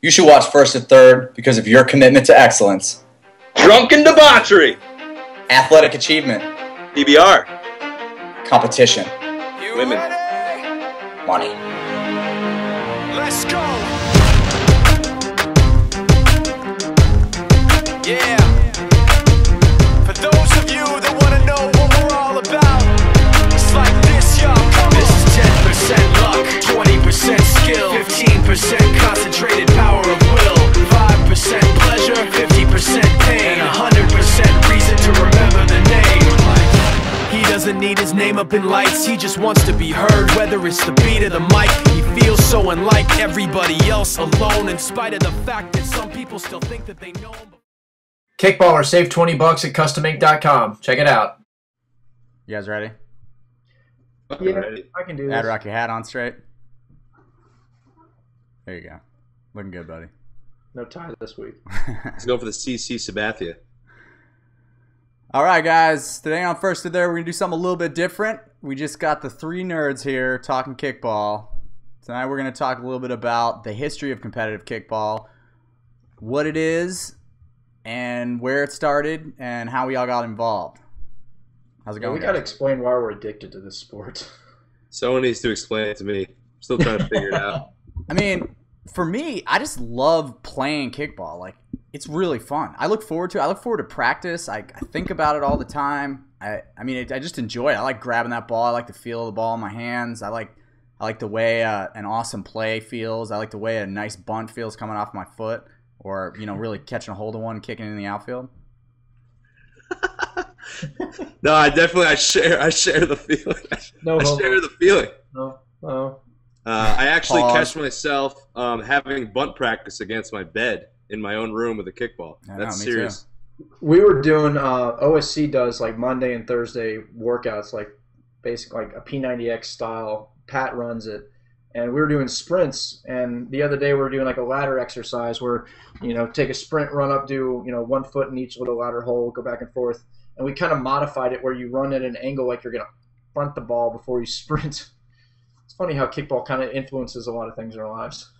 You should watch First to Third because of your commitment to excellence, Drunken debauchery. athletic achievement, PBR. competition, Women. money. Let's go. Yeah. For those of you that want to know what we're all about, it's like this, y'all. This is 10% luck, 20% skill, 15% concentrated power of will, 5% pleasure, 50% pain, and 100% reason to remember the name. He doesn't need his name up in lights, he just wants to be heard. Whether it's the beat of the mic, he feels so unlike everybody else, alone, in spite of the fact that some people still think that they know him. Kickball or save $20 at customink.com. Check it out. You guys ready? Yeah, I can do this. Rock your hat on straight. There you go. Looking good, buddy. No tie this week. Let's go for the CC Sabathia. All right, guys. Today on First to Third, we're going to do something a little bit different. We just got the three nerds here talking kickball. Tonight we're going to talk a little bit about the history of competitive kickball, what it is, and where it started, and how we all got involved. How's it going? We got to explain why we're addicted to this sport. Someone needs to explain it to me. I'm still trying to figure it out. I mean, for me, I just love playing kickball. Like, it's really fun. I look forward to practice. I think about it all the time. I just enjoy it. I like grabbing that ball. I like the feel of the ball in my hands. I like the way an awesome play feels. I like the way a nice bunt feels coming off my foot, or really catching a hold of one and kicking it in the outfield. No, I share the feeling. I share the feeling. No. I actually Pause. catch myself having bunt practice against my bed in my own room with a kickball. That's me serious. We were doing OSC does like Monday and Thursday workouts, like basically like a P90X style. Pat runs it, and we were doing sprints. And the other day we were doing like a ladder exercise where take a sprint, run up, do 1 foot in each little ladder hole, go back and forth. And we kind of modified it where you run at an angle like you're gonna bunt the ball before you sprint. It's funny how kickball kind of influences a lot of things in our lives.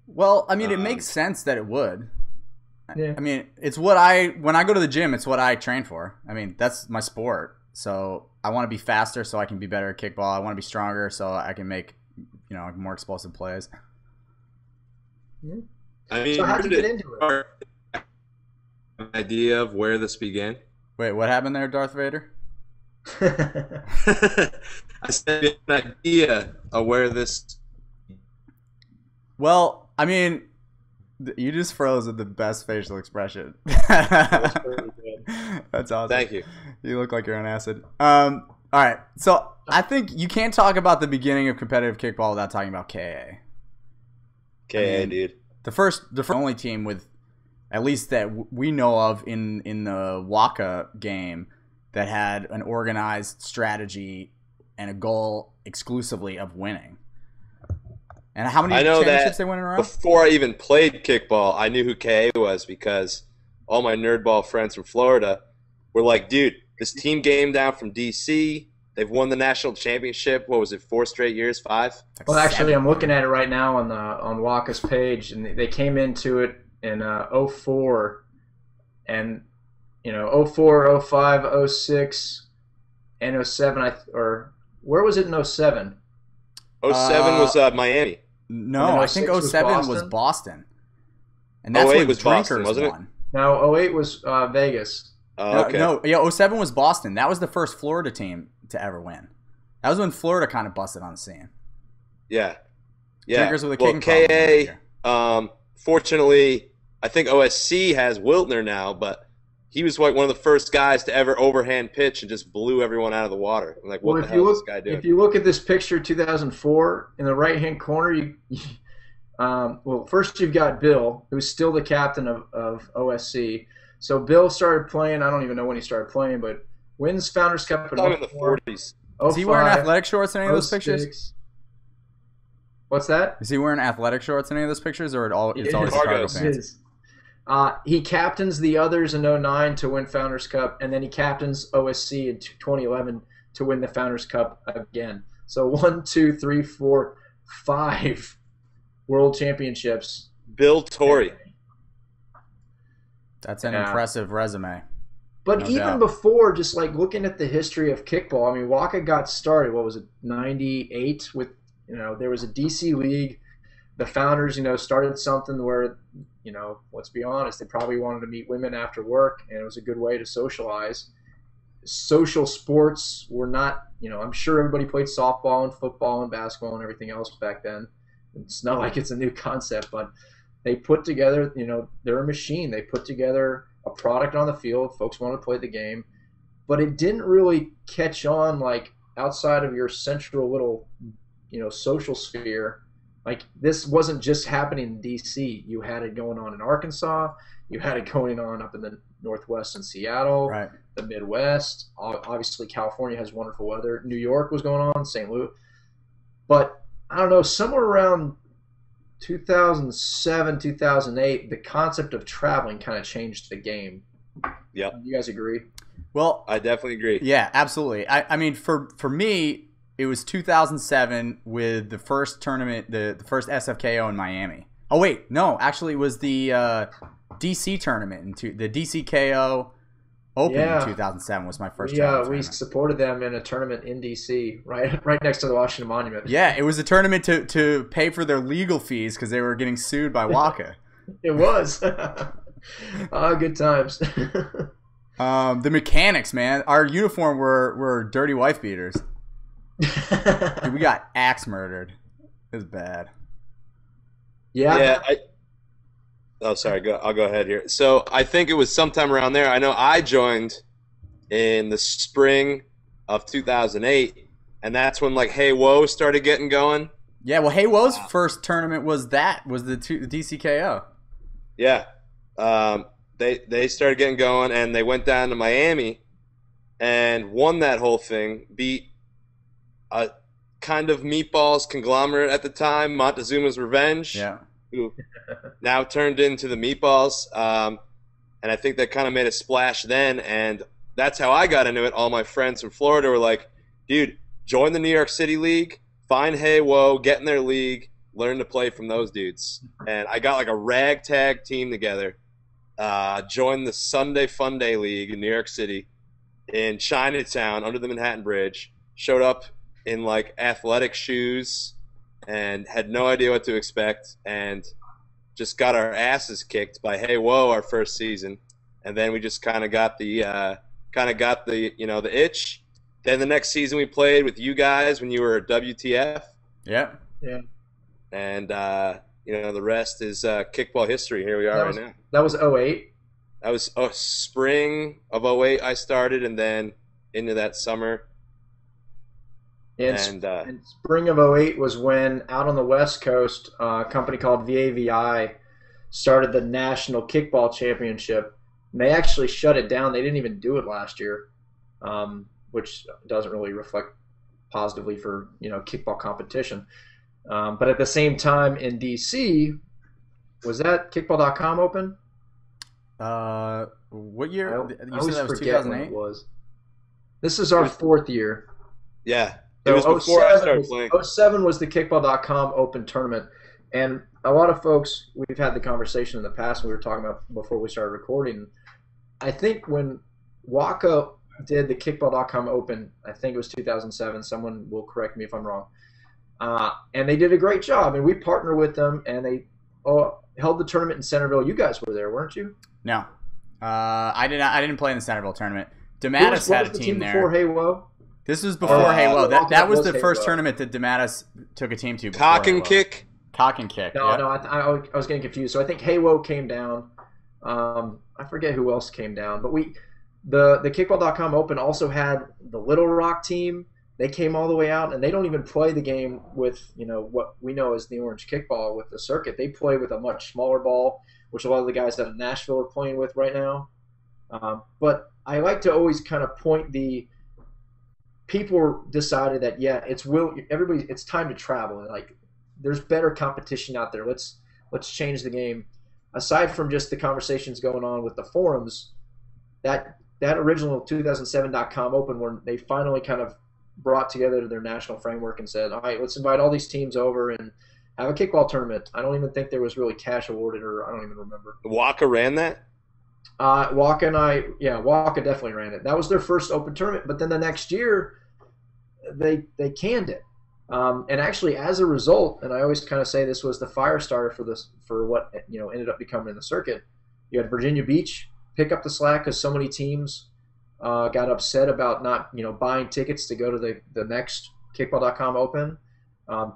Well, I mean, it makes sense that it would. Yeah. I mean, it's when I go to the gym, it's what I train for. I mean, that's my sport. So I want to be faster so I can be better at kickball. I want to be stronger so I can make, more explosive plays. I mean, So how'd you get into it? An idea of where this began? Wait, what happened there, Darth Vader? I said an idea of where this. Well, I mean, you just froze with the best facial expression. That's awesome. Thank you. You look like you're on acid. All right, so I think you can't talk about the beginning of competitive kickball without talking about KA. KA, dude. The first only team with, at least that we know of in the Waka game, that had an organized strategy and a goal exclusively of winning. And how many championships they win in a row? Before I even played kickball, I knew who KA was because all my nerdball friends from Florida were like, dude, this team came down from DC. They've won the national championship. What was it, 4 straight years, 5? Well, actually, I'm looking at it right now on Waka's page, and they came into it in 04, and 04, 05, 06, and 07. Or where was it in 07? 07 was Miami. No, I think 07 was Boston. And that's 08 when was Boston, Drinkers wasn't it? won. No, 08 was Vegas. Oh, okay. No, 07 was Boston. That was the first Florida team to ever win. That was when Florida kind of busted on the scene. Yeah. Drinkers with a well, kicking KA, fortunately, I think OSC has Wiltner now, but he was like one of the first guys to ever overhand pitch and just blew everyone out of the water. I'm like, what the hell is this guy doing? If you look at this picture, 2004, in the right-hand corner, first you've got Bill, who's still the captain of OSC. So Bill started playing, I don't even know when he started playing, but wins Founders Cup in in the 40s. Is he wearing athletic shorts in any of those pictures? What's that? Is he wearing athletic shorts in any of those pictures, or it's always cargo pants? He captains the others in 09 to win Founders Cup, and then he captains OSC in 2011 to win the Founders Cup again. So 1, 2, 3, 4, 5 world championships Bill Torrey. That's an impressive resume. But No even doubt. before, just like looking at the history of kickball, I mean, Waka got started, what was it, 98 with, there was a DC league. The founders, started something where, let's be honest, they probably wanted to meet women after work, and it was a good way to socialize. Social sports were not, I'm sure everybody played softball and football and basketball and everything else back then. It's not like it's a new concept, but they put together, they're a machine. They put together a product on the field. Folks want to play the game, but it didn't really catch on like outside of your central little, social sphere. Like this wasn't just happening in DC. You had it going on in Arkansas. You had it going on up in the Northwest in Seattle, Right. the Midwest. Obviously, California has wonderful weather. New York was going on, St. Louis. But I don't know, somewhere around 2007, 2008, the concept of traveling kind of changed the game. Yep. You guys agree? Well, I definitely agree. yeah, absolutely. I mean, for me, it was 2007 with the first tournament, the first SFKO in Miami. Oh wait, no, actually, it was the DC tournament the DCKO Open in 2007 was my first. Yeah, we tournament. supported them in a tournament in DC, right next to the Washington Monument. Yeah, it was a tournament to pay for their legal fees because they were getting sued by Waka. It was. Good times. The mechanics, man. Our uniform were dirty wife beaters. Dude, we got axe murdered. It was bad. Yeah. Sorry. I'll go ahead here. So I think it was sometime around there. I know I joined in the spring of 2008, and that's when like Hey Whoa started getting going. Yeah, well, Hey Whoa's first tournament was the DCKO. Yeah. They started getting going, and they went down to Miami and won that whole thing, beat a kind of meatballs conglomerate at the time, Montezuma's Revenge, who now turned into the Meatballs. And I think that kind of made a splash then, and that's how I got into it. All my friends from Florida were like, dude, join the New York City League, find Hey Whoa, get in their league, learn to play from those dudes. And I got like a ragtag team together, joined the Sunday Fun Day League in New York City in Chinatown under the Manhattan Bridge, showed up in like athletic shoes and had no idea what to expect, and just got our asses kicked by Hey Whoa our first season. And then we just kind of got the the itch. Then the next season we played with you guys when you were WTF. Yeah. And the rest is kickball history. Here we are right now. That was 08. That was spring of 08 I started, and then into that summer. And spring of 08 was when out on the West Coast, a company called VAVI started the National Kickball Championship. And they actually shut it down. They didn't even do it last year, which doesn't really reflect positively for kickball competition. But at the same time in DC, was that Kickball.com open? What year? I always forget when it was. This is our fourth year. Yeah. It was before I started playing. 07 was the Kickball.com Open Tournament. And a lot of folks, we've had the conversation in the past, we were talking about before we started recording. I think when Waka did the Kickball.com Open, I think it was 2007, someone will correct me if I'm wrong, and they did a great job. And we partnered with them, and they held the tournament in Centerville. You guys were there, weren't you? No. I didn't play in the Centerville tournament. DeMattis had a team there. Before Hey Whoa? This was before Hey Whoa. That was the Hey first Whoa. tournament that DeMattis took a team to. Cock and Kick? Cock and Kick. No, yeah. no, I was getting confused. So I think Hey Whoa came down. I forget who else came down, but the Kickball.com Open also had the Little Rock team. They came all the way out, and they don't even play the game with what we know as the orange kickball with the circuit. They play with a much smaller ball, which a lot of the guys out of Nashville are playing with right now. But I like to always kind of point people decided that it's time to travel. Like there's better competition out there. Let's change the game. Aside from just the conversations going on with the forums, that original 2007.com Open, where they finally kind of brought together their national framework and said, all right, let's invite all these teams over and have a kickball tournament. I don't even think there was really cash awarded, or I don't even remember. Waka ran that? Waka definitely ran it. That was their first open tournament, but then the next year they canned it. And actually, as a result, and I always kind of say this was the fire starter for what ended up becoming the circuit. You had Virginia Beach pick up the slack because so many teams got upset about not buying tickets to go to the next Kickball.com Open.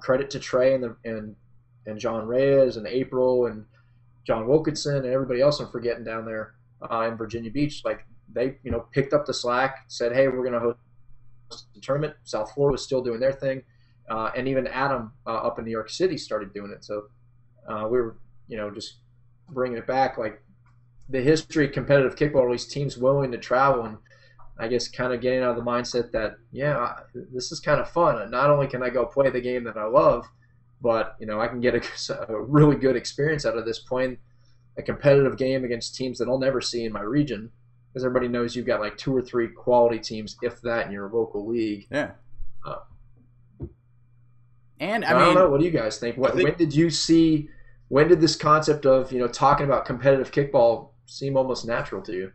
Credit to Trey and John Reyes and April and John Wilkinson and everybody else I'm forgetting down there in Virginia Beach. Like they picked up the slack, said, hey, we're going to host the tournament. South Florida was still doing their thing. And even Adam up in New York City started doing it. So we were, just bringing it back, like the history of competitive kickball, at least teams willing to travel, and I guess kind of getting out of the mindset that, this is kind of fun. And not only can I go play the game that I love, but, I can get a really good experience out of this, playing a competitive game against teams that I'll never see in my region, because everybody knows you've got like 2 or 3 quality teams, if that, in your local league. Yeah. And I don't know. What do you guys think? When did this concept of talking about competitive kickball seem almost natural to you?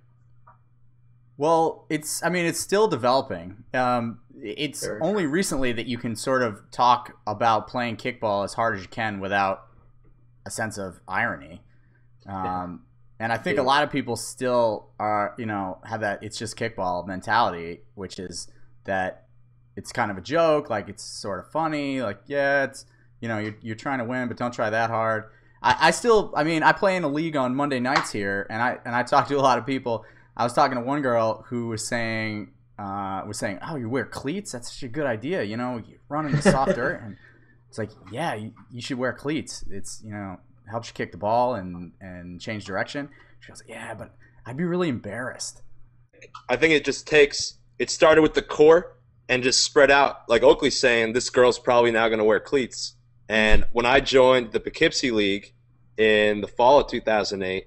Well, it's still developing. It's only recently that you can sort of talk about playing kickball as hard as you can without a sense of irony. And I think a lot of people still are, have that it's just kickball mentality, which is that it's kind of a joke, like it's sort of funny, like, it's, you're trying to win, but don't try that hard. I play in a league on Monday nights here, and I talk to a lot of people. I was talking to one girl who was saying, oh, you wear cleats? That's such a good idea. You run in the soft dirt. And it's like, yeah, you should wear cleats. It's, helps you kick the ball and change direction. She goes, yeah, but I'd be really embarrassed. I think it started with the core and just spread out. Like Oakley's saying, this girl's probably now going to wear cleats. And when I joined the Poughkeepsie League in the fall of 2008,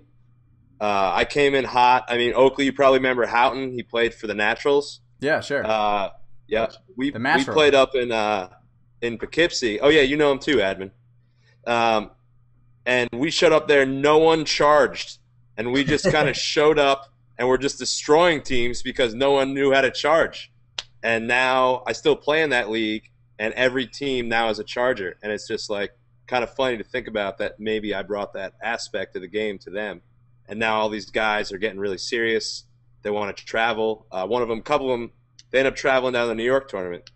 I came in hot. I mean, Oakley, you probably remember Houghton. He played for the Naturals. Yeah, sure. We played up in Poughkeepsie. Oh, yeah, you know him too, Admin. And we showed up there. No one charged. And we just kind of showed up, and we're just destroying teams because no one knew how to charge. And now I still play in that league, and every team now is a charger. And it's just like kind of funny to think about that maybe I brought that aspect of the game to them. And now all these guys are getting really serious. They want to travel. A couple of them, they end up traveling down to the New York tournament.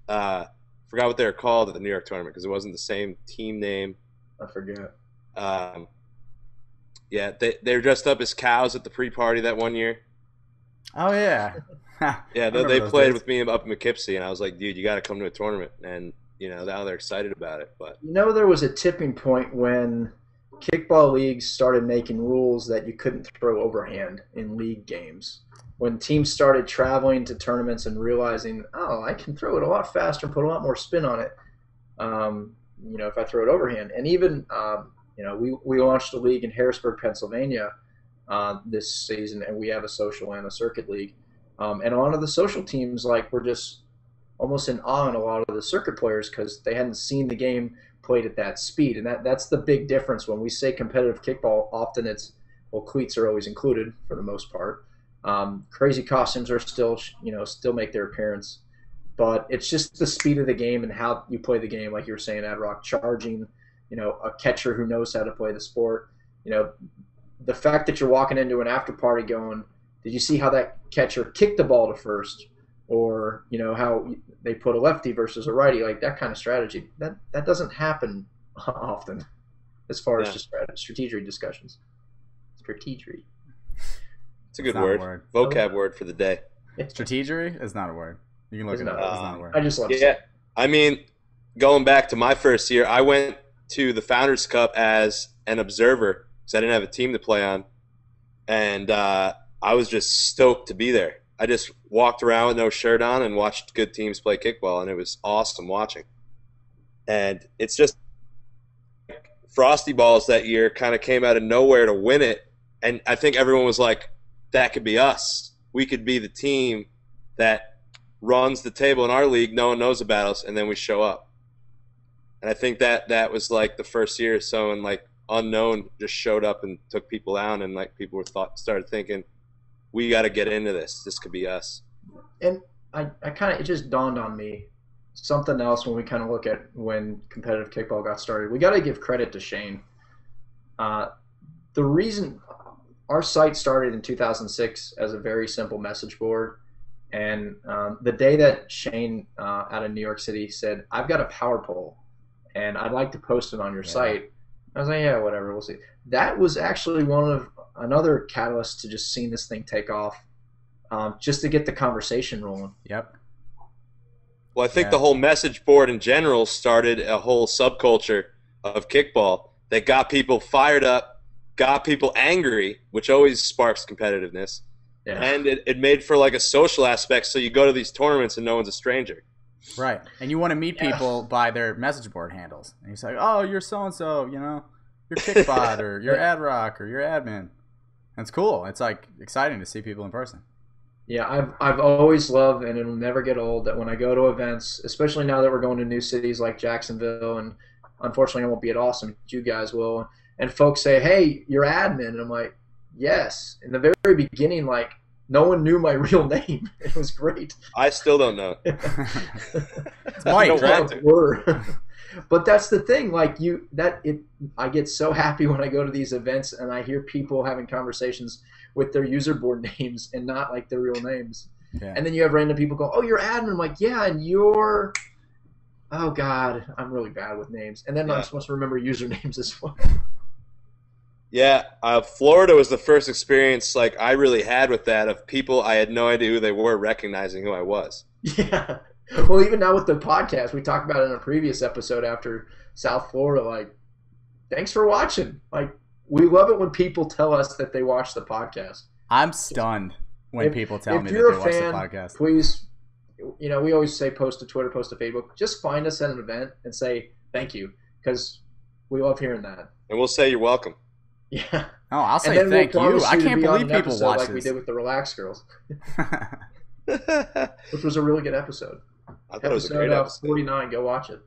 Forgot what they were called at the New York tournament because it wasn't the same team name. I forget. They were dressed up as cows at the pre-party that one year. Oh, yeah. Yeah, they played with me up in Poughkeepsie, and I was like, dude, you got to come to a tournament. And, now they're excited about it. But there was a tipping point when kickball leagues started making rules that you couldn't throw overhand in league games. When teams started traveling to tournaments and realizing, oh, I can throw it a lot faster and put a lot more spin on it, if I throw it overhand. And even, we launched a league in Harrisburg, Pennsylvania this season, and we have a social and a circuit league. And a lot of the social teams, were just almost in awe on a lot of the circuit players because they hadn't seen the game played at that speed. And that's the big difference. When we say competitive kickball, often it's, cleats are always included for the most part. Crazy costumes are still make their appearance. But it's just the speed of the game and how you play the game, like you were saying, Adrock, charging, a catcher who knows how to play the sport. The fact that you're walking into an after party going, did you see how that catcher kicked the ball to first? Or, how they put a lefty versus a righty, like that kind of strategy. That doesn't happen often as far as just strategic discussions. Strategery. It's a good word. Vocab word for the day. Strategery is not a word. You can look it up. It's not a word. I just love it. Yeah. I mean, going back to my first year, I went to the Founders Cup as an observer because I didn't have a team to play on. And I was just stoked to be there. I just walked around with no shirt on and watched good teams play kickball, and it was awesome watching. And it's just Frosty Balls that year kind of came out of nowhere to win it. And I think everyone was like, that could be us. We could be the team that runs the table in our league. No one knows about us, and then we show up. And I think that was like the first year or so, and like unknown just showed up and took people out, and like people started thinking, we got to get into this. This could be us. And I kind of, it just dawned on me something else when we kind of look at when competitive kickball got started. We got to give credit to Shane. The reason our site started in 2006 as a very simple message board, and the day that Shane out of New York City said, "I've got a power pole, and I'd like to post it on your site," I was like, "Yeah, whatever, we'll see." That was actually another catalyst to just seeing this thing take off, just to get the conversation rolling. Yep. Well, I think the whole message board in general started a whole subculture of kickball that got people fired up, got people angry, which always sparks competitiveness. Yeah. And it made for like a social aspect, so you go to these tournaments and no one's a stranger. Right. And you want to meet people by their message board handles. And you say, "Oh, you're so-and-so, you know, you're Kickbot or you're AdRock or you're Admin." And it's cool. It's like exciting to see people in person. Yeah, I've always loved, and it'll never get old, that when I go to events, especially now that we're going to new cities like Jacksonville, and unfortunately I won't be at Austin, but you guys will, and folks say, "Hey, you're Admin," and I'm like, "Yes." In the very beginning, like, no one knew my real name. It was great. I still don't know. It's Mike. But that's the thing. Like I get so happy when I go to these events and I hear people having conversations with their user board names and not like their real names. Yeah. And then you have random people go, "Oh, you're Admin." I'm like, "Yeah," and you're. Oh God, I'm really bad with names. And then I'm supposed to remember usernames as well. Yeah, Florida was the first experience like I really had with that, of people I had no idea who they were recognizing who I was. Yeah. Well, even now with the podcast, we talked about it in a previous episode after South Florida, like, thanks for watching. Like, we love it when people tell us that they watch the podcast. I'm stunned when people tell me that they watch the podcast. Please, we always say post to Twitter, post to Facebook. Just find us at an event and say thank you, because we love hearing that. And we'll say you're welcome. Yeah. Oh, I'll say thank you. I can't believe people watch like we did with the Relax Girls. Which was a really good episode. I thought it was a great episode. 49, go watch it.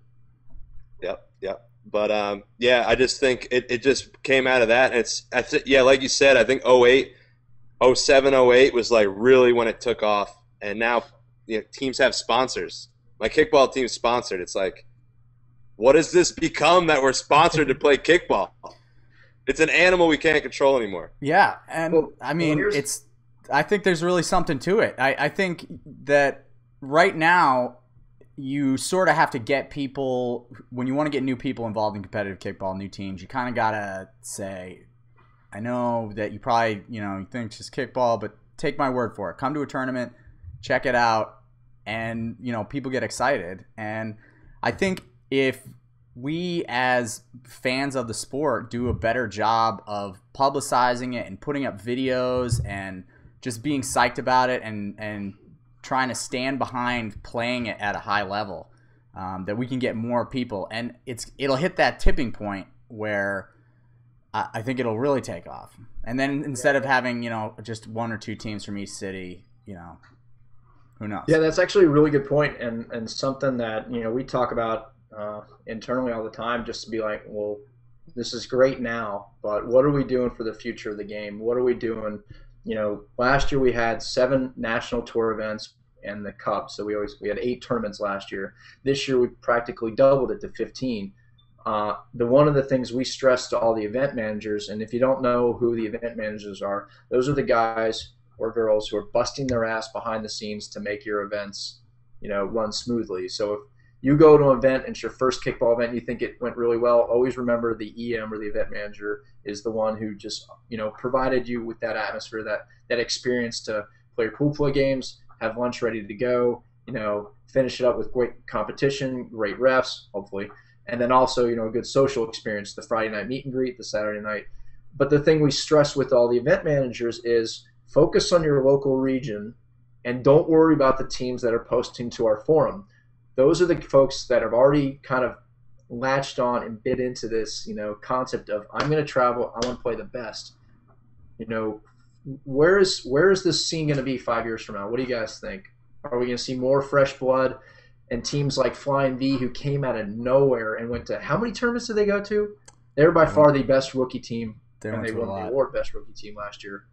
Yep. But I just think it just came out of that. And like you said, I think 07, 08 was like really when it took off. And now teams have sponsors. My kickball team's sponsored. It's like, what has this become that we're sponsored to play kickball? It's an animal we can't control anymore. Yeah, and I think there's really something to it. I think that right now you sort of have to get people, when you want to get new people involved in competitive kickball, new teams, you kind of got to say, I know that you probably, you think it's just kickball, but take my word for it. Come to a tournament, check it out, and, people get excited. And I think if we as fans of the sport do a better job of publicizing it and putting up videos and just being psyched about it and trying to stand behind playing it at a high level, that we can get more people. And it'll hit that tipping point where I think it'll really take off. And then instead of having, just one or two teams from each city, who knows? Yeah, that's actually a really good point, and something that, we talk about internally all the time, just to be like, well, this is great now, but what are we doing for the future of the game? What are we doing? Last year we had 7 national tour events and the cup, so we had 8 tournaments last year. This year we practically doubled it to 15. One of the things we stress to all the event managers, and if you don't know who the event managers are, those are the guys or girls who are busting their ass behind the scenes to make your events, run smoothly. So if you go to an event and it's your first kickball event and you think it went really well, always remember the EM or the event manager is the one who just, provided you with that atmosphere, that experience to play your pool play games, have lunch ready to go, finish it up with great competition, great refs, hopefully, and then also, a good social experience, the Friday night meet and greet, the Saturday night. But the thing we stress with all the event managers is focus on your local region and don't worry about the teams that are posting to our forum. Those are the folks that have already kind of latched on and bit into this, concept of, I'm going to travel, I want to play the best. Where is this scene going to be 5 years from now? What do you guys think? Are we going to see more fresh blood and teams like Flying V, who came out of nowhere and went to, how many tournaments did they go to? They were by far the best rookie team, and they won the award best rookie team last year.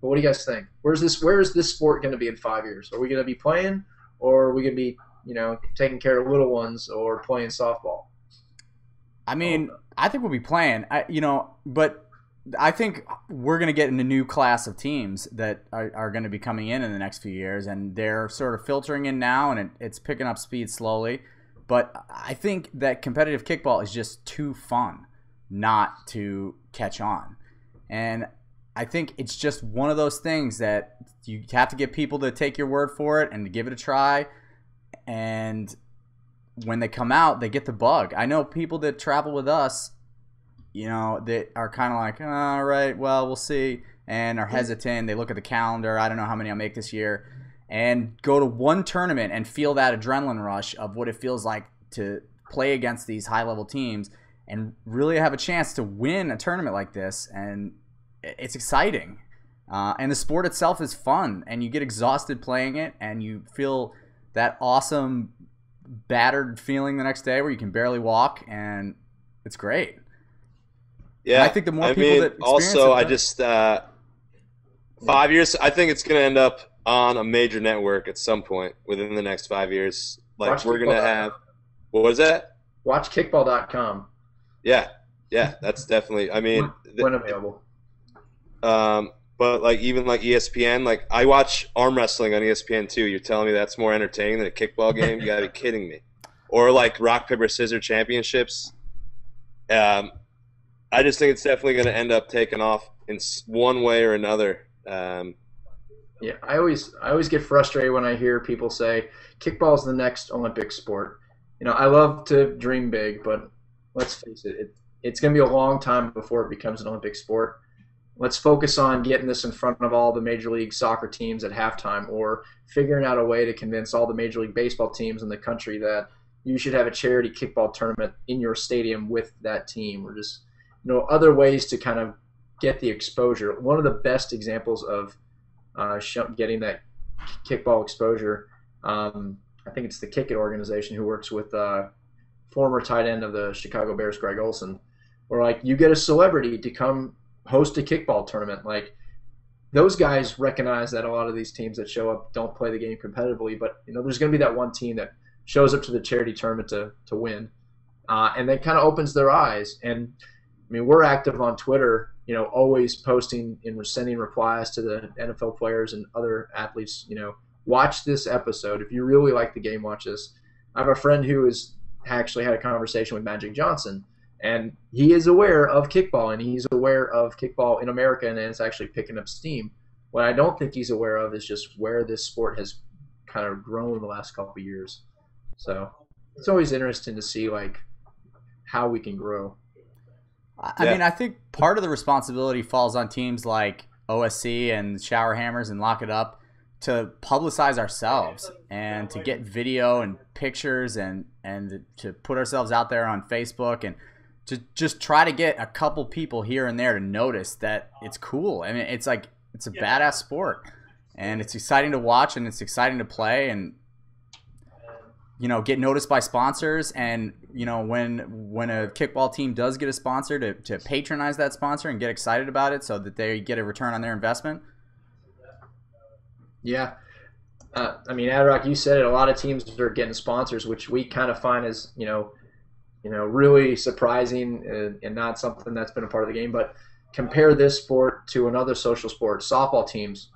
But what do you guys think? Where is this sport going to be in 5 years? Are we going to be playing, or are we going to be, taking care of little ones or playing softball? I mean, I think we'll be playing. But I think we're going to get in a new class of teams that are going to be coming in the next few years, and they're sort of filtering in now, and it's picking up speed slowly. But I think that competitive kickball is just too fun not to catch on. And I think it's just one of those things that you have to get people to take your word for it and to give it a try. And when they come out, they get the bug. I know people that travel with us, that are kind of like, all right, well, we'll see, and are hesitant. They look at the calendar. I don't know how many I'll make this year. And go to one tournament and feel that adrenaline rush of what it feels like to play against these high-level teams and really have a chance to win a tournament like this. And it's exciting. And the sport itself is fun, and you get exhausted playing it, and you feel that awesome battered feeling the next day where you can barely walk, and it's great. Yeah, and I think the more people that experience also, it, I just 5 years. I think it's going to end up on a major network at some point within the next 5 years. Like Watch we're going to have. What was that? Watch Kickball.com. Yeah, that's definitely. I mean, when available. But like even like ESPN, like I watch arm wrestling on ESPN too. You're telling me that's more entertaining than a kickball game? You gotta be kidding me. Or like rock paper scissors championships. I just think it's definitely going to end up taking off in one way or another. Yeah, I always get frustrated when I hear people say kickball is the next Olympic sport. I love to dream big, but let's face it, it's going to be a long time before it becomes an Olympic sport. Let's focus on getting this in front of all the Major League Soccer teams at halftime, or figuring out a way to convince all the Major League Baseball teams in the country that you should have a charity kickball tournament in your stadium with that team, or just other ways to kind of get the exposure. One of the best examples of getting that kickball exposure, I think it's the Kick It organization, who works with former tight end of the Chicago Bears, Greg Olson, where like you get a celebrity to come host a kickball tournament. Like those guys recognize that a lot of these teams that show up don't play the game competitively, but there's going to be that one team that shows up to the charity tournament to win, and that kind of opens their eyes. And I mean, we're active on Twitter, always posting and sending replies to the NFL players and other athletes. Watch this episode if you really like the game. Watch this. I have a friend who has actually had a conversation with Magic Johnson, and he is aware of kickball, and he's aware of kickball in America, and it's actually picking up steam. What I don't think he's aware of is just where this sport has kind of grown the last couple of years. So it's always interesting to see like how we can grow. I mean, I think part of the responsibility falls on teams like OSC and Shower Hammers and Lock It Up to publicize ourselves and to get video and pictures and to put ourselves out there on Facebook and to just try to get a couple people here and there to notice that it's cool. I mean, it's a badass sport, and it's exciting to watch, and it's exciting to play, and get noticed by sponsors. And when a kickball team does get a sponsor, to patronize that sponsor and get excited about it so that they get a return on their investment. Yeah. I mean, Adrock, you said it. A lot of teams are getting sponsors, which we kind of find as really surprising and not something that's been a part of the game. But compare this sport to another social sport, softball teams.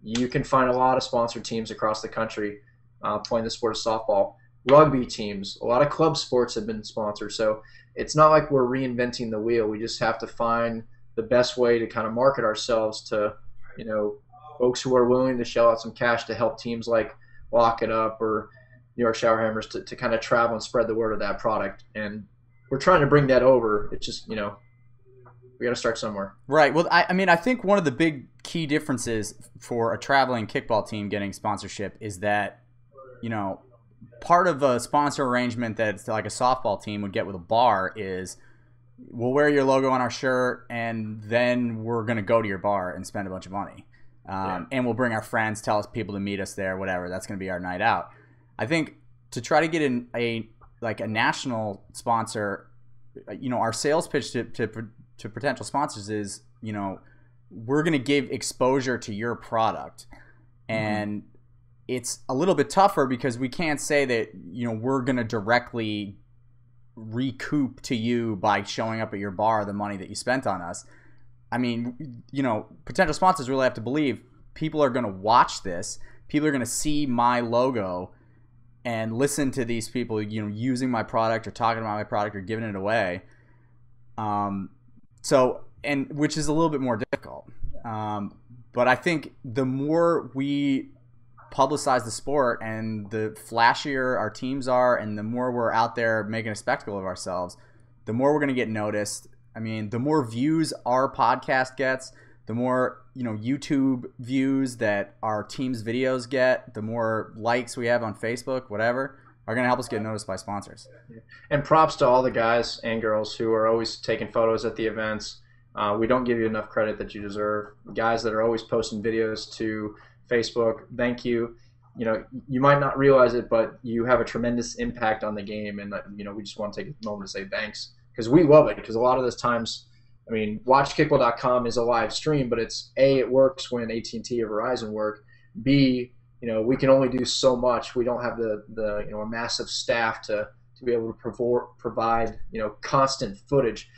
You can find a lot of sponsored teams across the country playing the sport of softball. Rugby teams, a lot of club sports have been sponsored. So it's not like we're reinventing the wheel. We just have to find the best way to kind of market ourselves to, folks who are willing to shell out some cash to help teams like Lock It Up or New York Shower Hammers to kind of travel and spread the word of that product. And we're trying to bring that over. It's just, we got to start somewhere. Right. Well, I think one of the big key differences for a traveling kickball team getting sponsorship is that, part of a sponsor arrangement that like a softball team would get with a bar is we'll wear your logo on our shirt, and then we're going to go to your bar and spend a bunch of money. And we'll bring our friends, tell us people to meet us there, whatever. That's going to be our night out. I think to try to get a national sponsor, our sales pitch to potential sponsors is, we're going to give exposure to your product. And it's a little bit tougher because we can't say that, we're going to directly recoup to you by showing up at your bar the money that you spent on us. I mean, potential sponsors really have to believe people are going to watch this. People are going to see my logo and listen to these people, using my product or talking about my product or giving it away. Which is a little bit more difficult. But I think the more we publicize the sport and the flashier our teams are and the more we're out there making a spectacle of ourselves, the more we're going to get noticed. I mean, the more views our podcast gets, the more, YouTube views that our team's videos get, the more likes we have on Facebook, whatever, are going to help us get noticed by sponsors. And props to all the guys and girls who are always taking photos at the events. We don't give you enough credit that you deserve. Guys that are always posting videos to Facebook, thank you. You might not realize it, but you have a tremendous impact on the game, and we just want to take a moment to say thanks, because we love it. Because a lot of those times, watchkickball.com is a live stream, but it's A, it works when AT&T or Verizon work. B, we can only do so much. We don't have the a massive staff to be able to provide constant footage.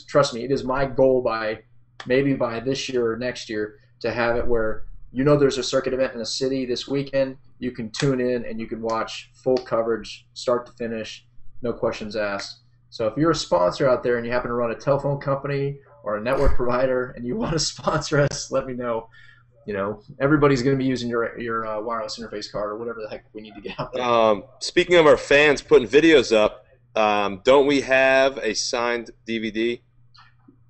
Trust me, it is my goal by this year or next year to have it where there's a circuit event in a city this weekend. You can tune in and you can watch full coverage, start to finish, no questions asked. So if you're a sponsor out there and you happen to run a telephone company or a network provider and you want to sponsor us, let me know. Everybody's going to be using your wireless interface card or whatever the heck we need to get out there. Speaking of our fans putting videos up, don't we have a signed DVD?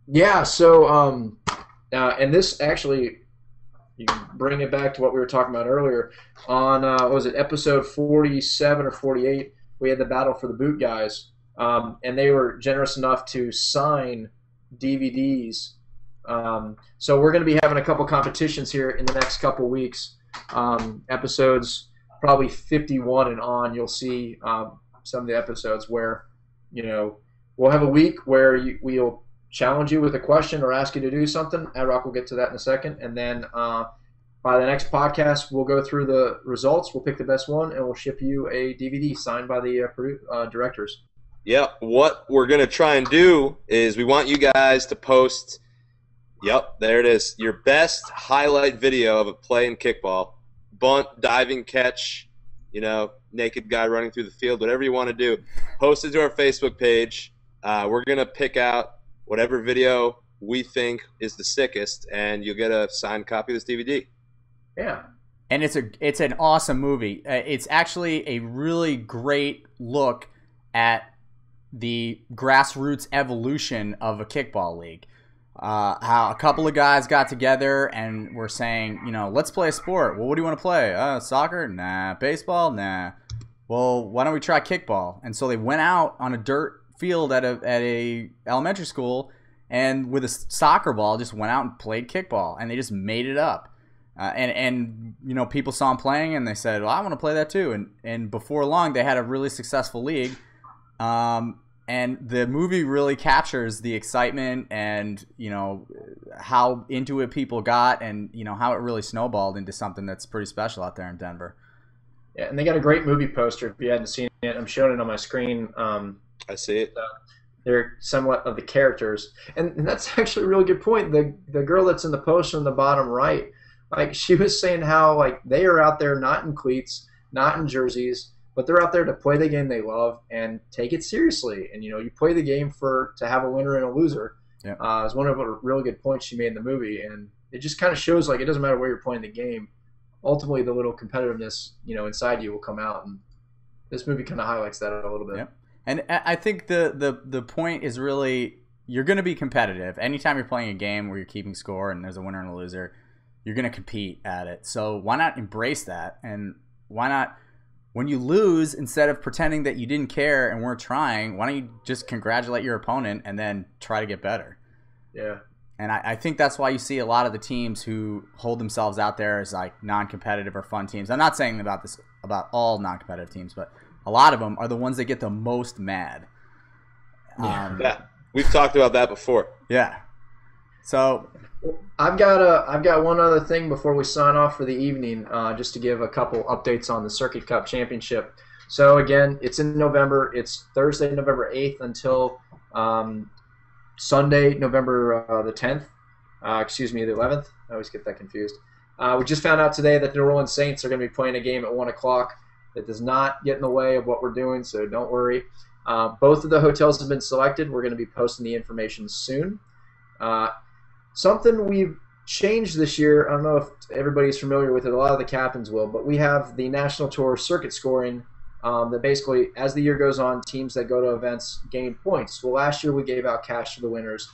Yeah. So and this actually, you can bring it back to what we were talking about earlier. On episode 47 or 48, we had the Battle for the Boot guys, and they were generous enough to sign DVDs. So we're going to be having a couple competitions here in the next couple weeks. Episodes probably 51 and on, you'll see some of the episodes where we'll have a week where we'll challenge you with a question or ask you to do something. Rock will get to that in a second. And then by the next podcast, we'll go through the results. We'll pick the best one, and we'll ship you a DVD signed by the directors. Yeah, what we're going to try and do is we want you guys to post, there it is, your best highlight video of a play in kickball. Bunt, diving catch, naked guy running through the field, whatever you want to do. Post it to our Facebook page. We're going to pick out whatever video we think is the sickest, and you'll get a signed copy of this DVD. Yeah. And it's an awesome movie. It's actually a really great look at the grassroots evolution of a kickball league. How a couple of guys got together and were saying, let's play a sport. Well, what do you want to play? Soccer? Nah. Baseball? Nah. Well, why don't we try kickball? And so they went out on a dirt field at a elementary school and with a soccer ball just went out and played kickball, and they just made it up. And people saw them playing and they said, well, I want to play that too. And before long, they had a really successful league. And the movie really captures the excitement and, how into it people got and, how it really snowballed into something that's pretty special out there in Denver. Yeah, and they got a great movie poster. If you hadn't seen it, I'm showing it on my screen. I see it. They're somewhat of the characters. And that's actually a really good point. The girl that's in the poster in the bottom right, she was saying how, they are out there not in cleats, not in jerseys, but they're out there to play the game they love and take it seriously. And, you play the game to have a winner and a loser. Yeah. It's one of the really good points she made in the movie. And it just kind of shows, it doesn't matter where you're playing the game. Ultimately, the little competitiveness, inside you will come out. And this movie kind of highlights that a little bit. Yeah. And I think the point is really you're going to be competitive. Anytime you're playing a game where you're keeping score and there's a winner and a loser, you're going to compete at it. So why not embrace that? And why not, when you lose, instead of pretending that you didn't care and weren't trying, why don't you just congratulate your opponent and then try to get better? Yeah. And I think that's why you see a lot of the teams who hold themselves out there as non-competitive or fun teams. I'm not saying about all non-competitive teams, but a lot of them are the ones that get the most mad. Yeah, we've talked about that before. Yeah. So I've got one other thing before we sign off for the evening, just to give a couple updates on the Circuit Cup Championship. So again, it's in November. It's Thursday, November 8th until Sunday, November the 10th. The 11th. I always get that confused. We just found out today that the New Orleans Saints are going to be playing a game at 1 o'clock. That does not get in the way of what we're doing, so don't worry. Both of the hotels have been selected. We're going to be posting the information soon. Something we've changed this year, I don't know if everybody's familiar with it, a lot of the captains will, but we have the National Tour circuit scoring that basically, as the year goes on, teams that go to events gain points. Well, last year we gave out cash to the winners.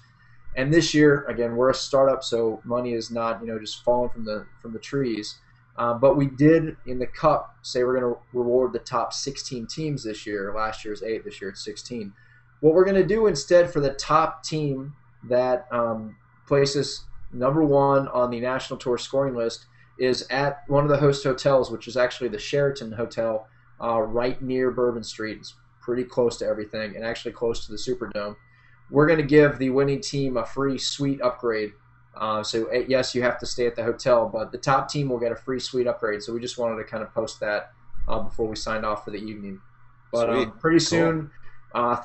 And this year, again, we're a startup, so money is not, just falling from the trees. But we did in the Cup say we're going to reward the top 16 teams this year. Last year's 8, this year it's 16. What we're going to do instead for the top team that places number 1 on the National Tour scoring list is at one of the host hotels, which is actually the Sheraton Hotel, right near Bourbon Street. It's pretty close to everything and actually close to the Superdome. We're going to give the winning team a free suite upgrade. So yes, you have to stay at the hotel, but the top team will get a free suite upgrade. So we just wanted to kind of post that before we signed off for the evening. But pretty soon,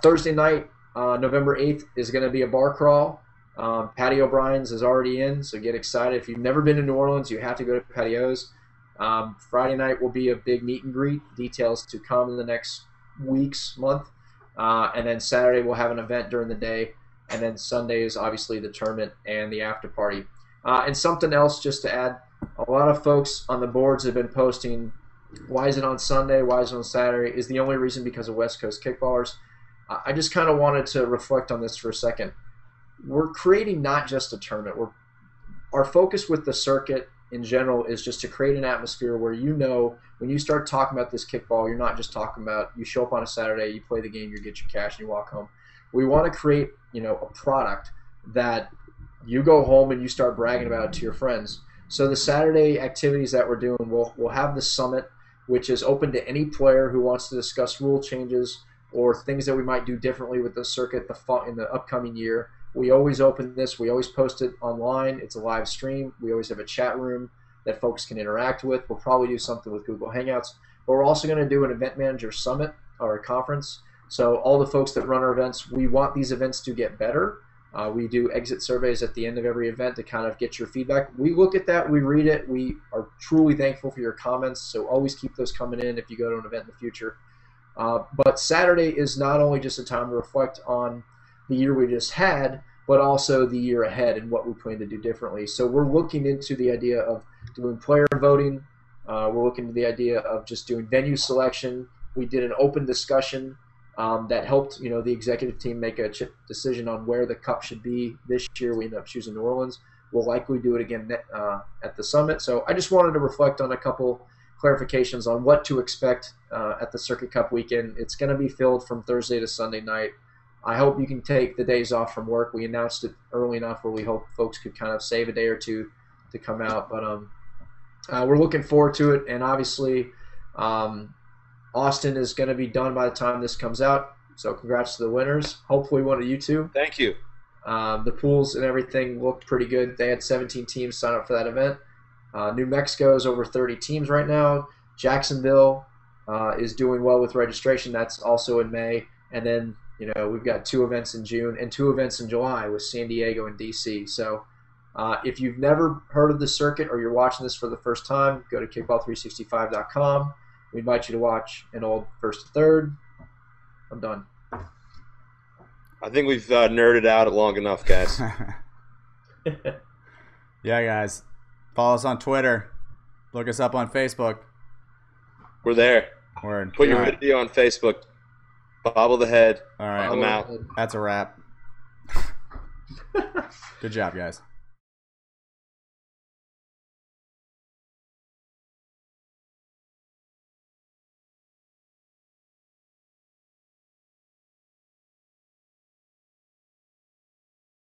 Thursday night, November 8th, is going to be a bar crawl. Patty O'Brien's is already in, so get excited. If you've never been to New Orleans, you have to go to Patio's. Friday night will be a big meet and greet. Details to come in the next month. And then Saturday we'll have an event during the day. And then Sunday is obviously the tournament and the after party. And something else just to add, a lot of folks on the boards have been posting, why is it on Sunday, why is it on Saturday? Is the only reason because of West Coast kickballers. I just kind of wanted to reflect on this for a second. We're creating not just a tournament. Our focus with the circuit in general is just to create an atmosphere where when you start talking about this kickball, you're not just talking about you show up on a Saturday, you play the game, you get your cash, and you walk home. We want to create, a product that you go home and you start bragging about it to your friends. So the Saturday activities that we're doing, we'll have the summit, which is open to any player who wants to discuss rule changes or things that we might do differently with the circuit in the upcoming year. We always open this. We always post it online. It's a live stream. We always have a chat room that folks can interact with. We'll probably do something with Google Hangouts. But we're also going to do an event manager summit or a conference. So all the folks that run our events, we want these events to get better. We do exit surveys at the end of every event to kind of get your feedback. We look at that. We read it. We are truly thankful for your comments. So always keep those coming in if you go to an event in the future. But Saturday is not only just a time to reflect on the year we just had, but also the year ahead and what we plan to do differently. So we're looking into the idea of doing player voting. We're looking into the idea of just doing venue selection. We did an open discussion that helped the executive team make a decision on where the Cup should be this year. We ended up choosing New Orleans. We'll likely do it again at the summit. So I just wanted to reflect on a couple clarifications on what to expect at the Circuit Cup weekend. It's going to be filled from Thursday to Sunday night. I hope you can take the days off from work. We announced it early enough where we hope folks could kind of save a day or two to come out. But we're looking forward to it. And obviously, Austin is going to be done by the time this comes out. So congrats to the winners. Hopefully one of you two. Thank you. The pools and everything looked pretty good. They had 17 teams sign up for that event. New Mexico is over 30 teams right now. Jacksonville is doing well with registration. That's also in May. And then we've got 2 events in June and 2 events in July with San Diego and DC. So if you've never heard of the circuit or you're watching this for the first time, go to kickball365.com. We invite you to watch an old First to Third. I'm done. I think we've nerded out long enough, guys. Yeah, guys. Follow us on Twitter. Look us up on Facebook. We're there. Word. Put your video on Facebook. Bobble the head. All right. I'm out. That's a wrap. Good job, guys.